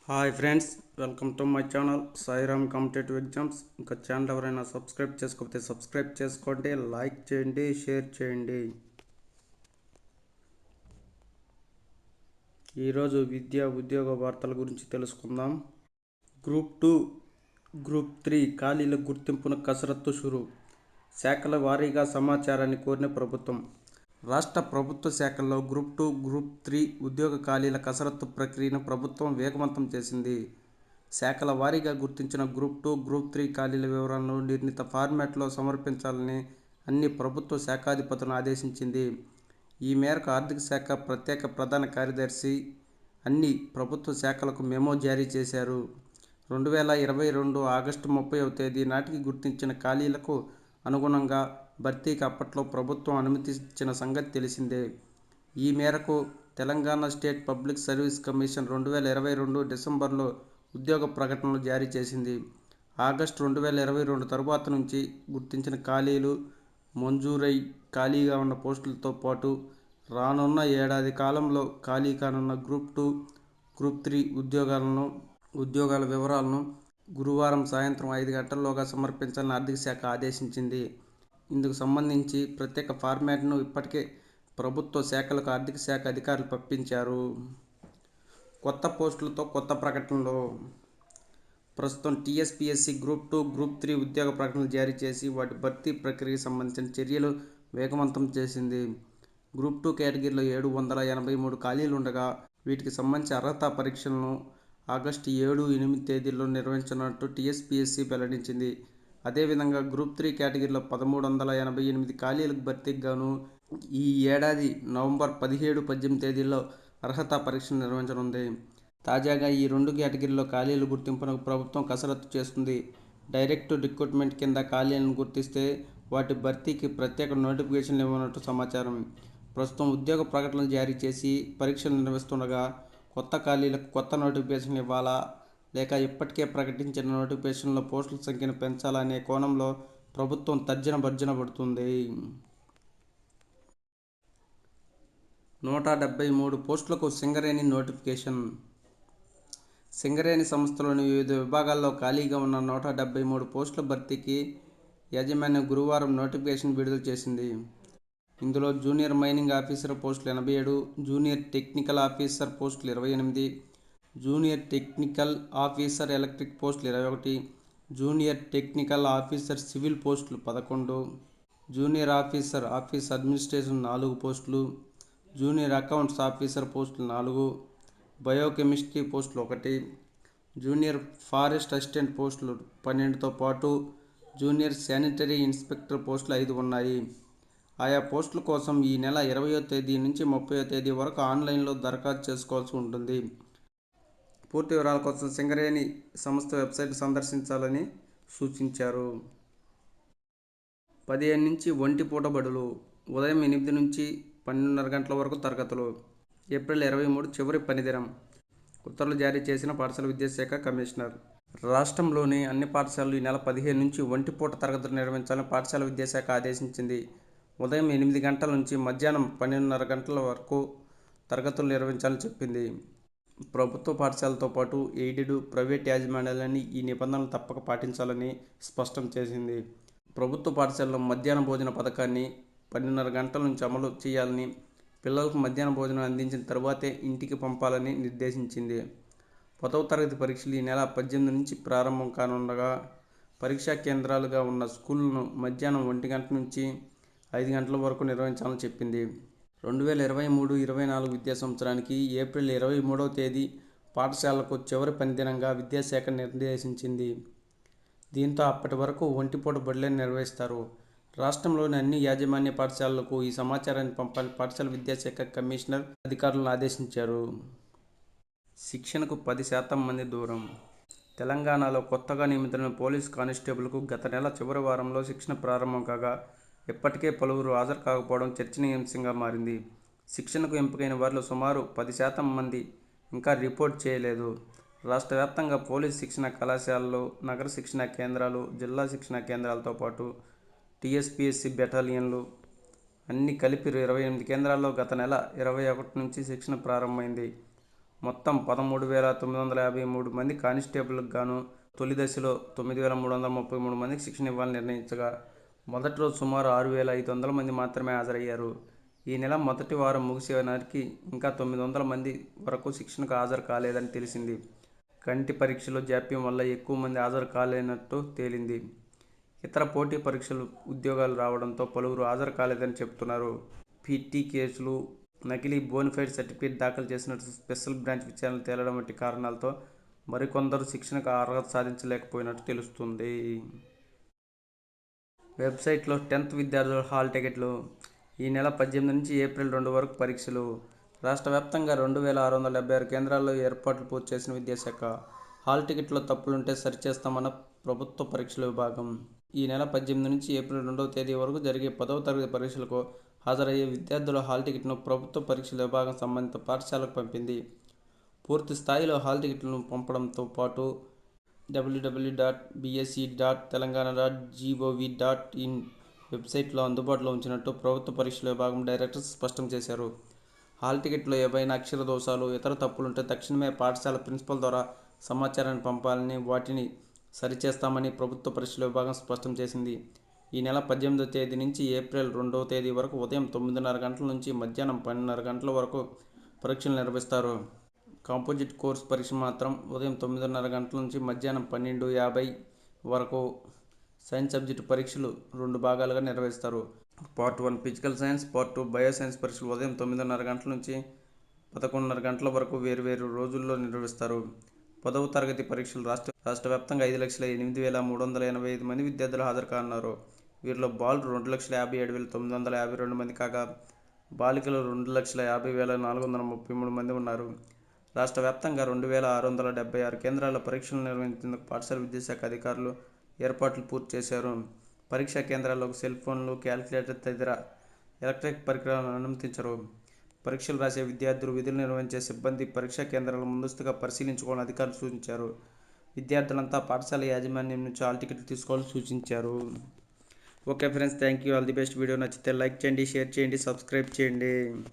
Hi friends, welcome to my channel Sairam competitive exams. ఇంకా channel ఎవరైనా subscribe చేసుకోకపోతే subscribe చేసుకోండి, లైక్ చేయండి, షేర్ చేయండి. ఈరోజు విద్యా ఉద్యోగ వార్తల గురించి తెలుసుకుందాం. గ్రూప్ 2, గ్రూప్ 3 ఖాళీల గుర్తింపున కసరత్తు షురు. శాఖల వారీగా సమాచారాన్ని కోరిన ప్రభుత్వం. రాష్ట్ర ప్రభుత్వ శాఖల్లో గ్రూప్ 2, గ్రూప్ 3 ఉద్యోగ ఖాళీల కసరత్తు ప్రక్రియను ప్రభుత్వం వేగవంతం చేసింది. శాఖల వారీగా గుర్తించిన గ్రూప్ 2, గ్రూప్ 3 ఖాళీల వివరాలను నిర్ణీత ఫార్మాట్లో సమర్పించాలని అన్ని ప్రభుత్వ శాఖాధిపతులను ఆదేశించింది. ఈ మేరకు ఆర్థిక శాఖ ప్రత్యేక ప్రధాన కార్యదర్శి అన్ని ప్రభుత్వ శాఖలకు మెమో జారీ చేశారు. 2022 ఆగస్టు 30వ తేదీ నాటికి గుర్తించిన ఖాళీలకు అనుగుణంగా భర్తీకి అప్పట్లో ప్రభుత్వం అనుమతి ఇచ్చిన సంగతి తెలిసిందే. ఈ మేరకు Telangana state public service commission 2022 డిసెంబర్లో ఉద్యోగ ప్రకటనలు జారీ చేసింది. ఆగస్టు 2022 తరువాత నుంచి గుర్తించిన ఖాళీలు, మంజూరై ఖాళీగా ఉన్న పోస్టులతో పాటు రానున్న ఏడాది కాలంలో ఖాళీ కానున్న గ్రూప్ 2, గ్రూప్ 3 ఉద్యోగాల వివరాలను గురువారం సాయంత్రం 5 గంటల్లోగా సమర్పించాలని ఆర్థిక శాఖ ఆదేశించింది. ఇందుకు సంబంధించి ప్రత్యేక ఫార్మాట్ను ఇప్పటికే ప్రభుత్వ శాఖలకు ఆర్థిక శాఖ అధికారులు పంపించారు. కొత్త పోస్టులతో కొత్త ప్రకటనలు. ప్రస్తుతం టీఎస్పీఎస్సీ గ్రూప్ 2, గ్రూప్ 3 ఉద్యోగ ప్రకటనలు జారీ చేసి వాటి భర్తీ ప్రక్రియకు సంబంధించిన చర్యలు వేగవంతం చేసింది. గ్రూప్ 2 కేటగిరీలో 783 ఖాళీలు ఉండగా వీటికి సంబంధించి అర్హతా పరీక్షలను ఆగస్టు 7, 8 తేదీల్లో నిర్వహించనున్నట్టు టీఎస్పీఎస్సీ వెల్లడించింది. అదేవిధంగా గ్రూప్ 3 కేటగిరీలో 1388 ఖాళీలకు భర్తీకి గాను ఈ ఏడాది నవంబర్ 17, 18 తేదీల్లో అర్హతా పరీక్షలు నిర్వహించనుంది. తాజాగా ఈ రెండు కేటగిరీల్లో ఖాళీల గుర్తింపునకు ప్రభుత్వం కసరత్తు చేస్తుంది. డైరెక్ట్ రిక్రూట్మెంట్ కింద ఖాళీలను గుర్తిస్తే వాటి భర్తీకి ప్రత్యేక నోటిఫికేషన్లు ఇవ్వనున్నట్టు సమాచారం. ప్రస్తుతం ఉద్యోగ ప్రకటనలు జారీ చేసి పరీక్షలు నిర్వహిస్తుండగా కొత్త ఖాళీలకు కొత్త నోటిఫికేషన్ ఇవ్వాలా లేక ఇప్పటికే ప్రకటించిన నోటిఫికేషన్లో పోస్టుల సంఖ్యను పెంచాలా అనే కోణంలో ప్రభుత్వం తర్జన భర్జన పడుతుంది. 173 పోస్టులకు సింగరేణి నోటిఫికేషన్. సింగరేణి సంస్థలోని వివిధ విభాగాల్లో ఖాళీగా ఉన్న 173 పోస్టుల భర్తీకి యాజమాన్యం గురువారం నోటిఫికేషన్ విడుదల చేసింది. ఇందులో జూనియర్ మైనింగ్ ఆఫీసర్ పోస్టులు 87, జూనియర్ టెక్నికల్ ఆఫీసర్ పోస్టులు 28, జూనియర్ టెక్నికల్ ఆఫీసర్ ఎలక్ట్రిక్ పోస్టులు 21, జూనియర్ టెక్నికల్ ఆఫీసర్ సివిల్ పోస్టులు 11, జూనియర్ ఆఫీస్ అడ్మినిస్ట్రేషన్ 4 పోస్టులు, జూనియర్ అకౌంట్స్ ఆఫీసర్ పోస్టులు 4, బయోకెమిస్ట్రీ పోస్టులు 1, జూనియర్ ఫారెస్ట్ అసిస్టెంట్ పోస్టులు 12తో పాటు జూనియర్ శానిటరీ ఇన్స్పెక్టర్ పోస్టులు 5 ఉన్నాయి. ఆయా పోస్టుల కోసం ఈ నెల 20వ తేదీ నుంచి 30వ తేదీ వరకు ఆన్లైన్లో దరఖాస్తు చేసుకోవాల్సి ఉంటుంది. పూర్తి వివరాల కోసం సింగరేణి సంస్థ వెబ్సైట్ సందర్శించాలని సూచించారు. 15 నుంచి 1 పూట బడులు. ఉదయం 8 నుంచి 12:30 గంటల వరకు తరగతులు. ఏప్రిల్ 23 చివరి పనిదినం. ఉత్తర్వులు జారీ చేసిన పాఠశాల విద్యాశాఖ కమిషనర్. రాష్ట్రంలోని అన్ని పాఠశాలలు ఈ నెల 15 నుంచి 1 పూట తరగతులు నిర్వహించాలని పాఠశాల విద్యాశాఖ ఆదేశించింది. ఉదయం 8 గంటల నుంచి మధ్యాహ్నం 12:30 గంటల వరకు తరగతులు నిర్వహించాలని చెప్పింది. ప్రభుత్వ పాఠశాలతో పాటు ఎయిడెడ్, ప్రైవేట్ యాజమాన్యాలన్నీ ఈ నిబంధనలు తప్పక పాటించాలని స్పష్టం చేసింది. ప్రభుత్వ పాఠశాలలో మధ్యాహ్న భోజన పథకాన్ని 12:30 గంటల నుంచి అమలు చేయాలని, పిల్లలకు మధ్యాహ్న భోజనం అందించిన తరువాతే ఇంటికి పంపాలని నిర్దేశించింది. 10వ తరగతి పరీక్షలు ఈ నెల 18 నుంచి ప్రారంభం కానుండగా పరీక్షా కేంద్రాలుగా ఉన్న స్కూళ్లను మధ్యాహ్నం 1 గంట నుంచి 5 గంటల వరకు నిర్వహించాలని చెప్పింది. 2023-24 విద్యా సంవత్సరానికి ఏప్రిల్ 23వ తేదీ పాఠశాలలకు చివరి పనిదినంగా విద్యాశాఖ నిర్దేశించింది. దీంతో అప్పటి వరకు 1 పూట బడులే నిర్వహిస్తారు. రాష్ట్రంలోని అన్ని యాజమాన్య పాఠశాలలకు ఈ సమాచారాన్ని పంపాలని పాఠశాల విద్యాశాఖ కమిషనర్ అధికారులను ఆదేశించారు. శిక్షణకు 10% మంది దూరం. తెలంగాణలో కొత్తగా నియమితులైన పోలీసు కానిస్టేబుల్కు గత నెల చివరి వారంలో శిక్షణ ప్రారంభం కాగా ఇప్పటికే పలువురు హాజరు కాకపోవడం చర్చనీయాంశంగా మారింది. శిక్షణకు ఎంపికైన వారిలో సుమారు 10% మంది ఇంకా రిపోర్ట్ చేయలేదు. రాష్ట్ర వ్యాప్తంగా పోలీసు శిక్షణ కళాశాలలు, నగర శిక్షణా కేంద్రాలు, జిల్లా శిక్షణా కేంద్రాలతో పాటు టీఎస్పీఎస్సీ బెటాలియన్లు అన్నీ కలిపి 28 కేంద్రాల్లో గత నెల 21 నుంచి శిక్షణ ప్రారంభమైంది. మొత్తం 13,953 మంది కానిస్టేబుల్కి గాను తొలి దశలో 9,333 మందికి శిక్షణ ఇవ్వాలని నిర్ణయించగా మొదటి రోజు సుమారు 6,500 మంది మాత్రమే హాజరయ్యారు. ఈ నెల మొదటి వారం ముగిసే నాటికి ఇంకా 900 మంది వరకు శిక్షణకు హాజరు కాలేదని తెలిసింది. కంటి పరీక్షలో జాప్యం వల్ల ఎక్కువ మంది హాజరు కాలేనట్టు తేలింది. ఇతర పోటీ పరీక్షలు ఉద్యోగాలు రావడంతో పలువురు హాజరు కాలేదని చెబుతున్నారు. పీటీ కేసులు, నకిలీ బోనఫైడ్ సర్టిఫికేట్ దాఖలు చేసినట్టు స్పెషల్ బ్రాంచ్ విచారణలు తేలడం వంటి కారణాలతో మరికొందరు శిక్షణకు అర్హత సాధించలేకపోయినట్టు తెలుస్తుంది. వెబ్సైట్లో 10th విద్యార్థుల హాల్ టికెట్లు. ఈ నెల 18 నుంచి ఏప్రిల్ 2 వరకు పరీక్షలు. రాష్ట్ర వ్యాప్తంగా 2,676 కేంద్రాల్లో ఏర్పాట్లు పూర్తి చేసిన విద్యాశాఖ. హాల్ టికెట్లో తప్పులుంటే సరిచేస్తామన్న ప్రభుత్వ పరీక్షల విభాగం. ఈ నెల 18 నుంచి ఏప్రిల్ 2వ తేదీ వరకు జరిగే 10వ తరగతి పరీక్షలకు హాజరయ్యే విద్యార్థుల హాల్ టికెట్ను ప్రభుత్వ పరీక్షల విభాగం సంబంధిత పాఠశాలకు పంపింది. పూర్తి స్థాయిలో హాల్ టికెట్లను పంపడంతో పాటు www.bse.telangana.gov.in వెబ్సైట్లో అందుబాటులో ఉంచినట్టు ప్రభుత్వ పరీక్షల విభాగం డైరెక్టర్స్ స్పష్టం చేశారు. హాల్ టికెట్లో ఏవైనా అక్షర దోషాలు, ఇతర తప్పులుంటే తక్షణమే పాఠశాల ప్రిన్సిపల్ ద్వారా సమాచారాన్ని పంపాలని, వాటిని సరిచేస్తామని ప్రభుత్వ పరీక్షల విభాగం స్పష్టం చేసింది. ఈ నెల 18వ తేదీ నుంచి ఏప్రిల్ 2వ తేదీ వరకు ఉదయం 9:30 గంటల నుంచి మధ్యాహ్నం 12:30 గంటల వరకు పరీక్షలు నిర్వహిస్తారు. కాంపోజిట్ కోర్సు పరీక్ష మాత్రం ఉదయం 9:30 గంటల నుంచి మధ్యాహ్నం 12:50 వరకు. సైన్స్ సబ్జెక్టు పరీక్షలు 2 భాగాలుగా నిర్వహిస్తారు. Part 1 physical science, part 2 bioscience పరీక్షలు ఉదయం 9:30 గంటల నుంచి 11:30 గంటల వరకు వేర్వేరు రోజుల్లో నిర్వహిస్తారు. 10వ తరగతి పరీక్షలు రాష్ట్ర వ్యాప్తంగా 5,08,385 మంది విద్యార్థులు హాజరు కానున్నారు. వీరిలో బాలురు 2,57,952 మంది కాగా బాలికలు 2,50,433 మంది ఉన్నారు. రాష్ట్ర వ్యాప్తంగా 2,676 కేంద్రాల్లో పరీక్షలు నిర్వహించేందుకు పాఠశాల విద్యాశాఖ అధికారులు ఏర్పాట్లు పూర్తి చేశారు. పరీక్షా కేంద్రాల్లోకి సెల్ ఫోన్లు, క్యాలిక్యులేటర్ తదితర ఎలక్ట్రానిక్ పరికరాలను అనుమతించరు. పరీక్షలు రాసే విద్యార్థులు, విధులు నిర్వహించే సిబ్బంది పరీక్షా కేంద్రాలను ముందస్తుగా పరిశీలించుకోవాలని అధికారులు సూచించారు. విద్యార్థులంతా పాఠశాల యాజమాన్యం నుంచి హాల్ టికెట్లు తీసుకోవాలని సూచించారు. Okay friends, thank you. All the best. Video నచ్చితే లైక్ చేయండి, షేర్ చేయండి, సబ్స్క్రైబ్ చేయండి.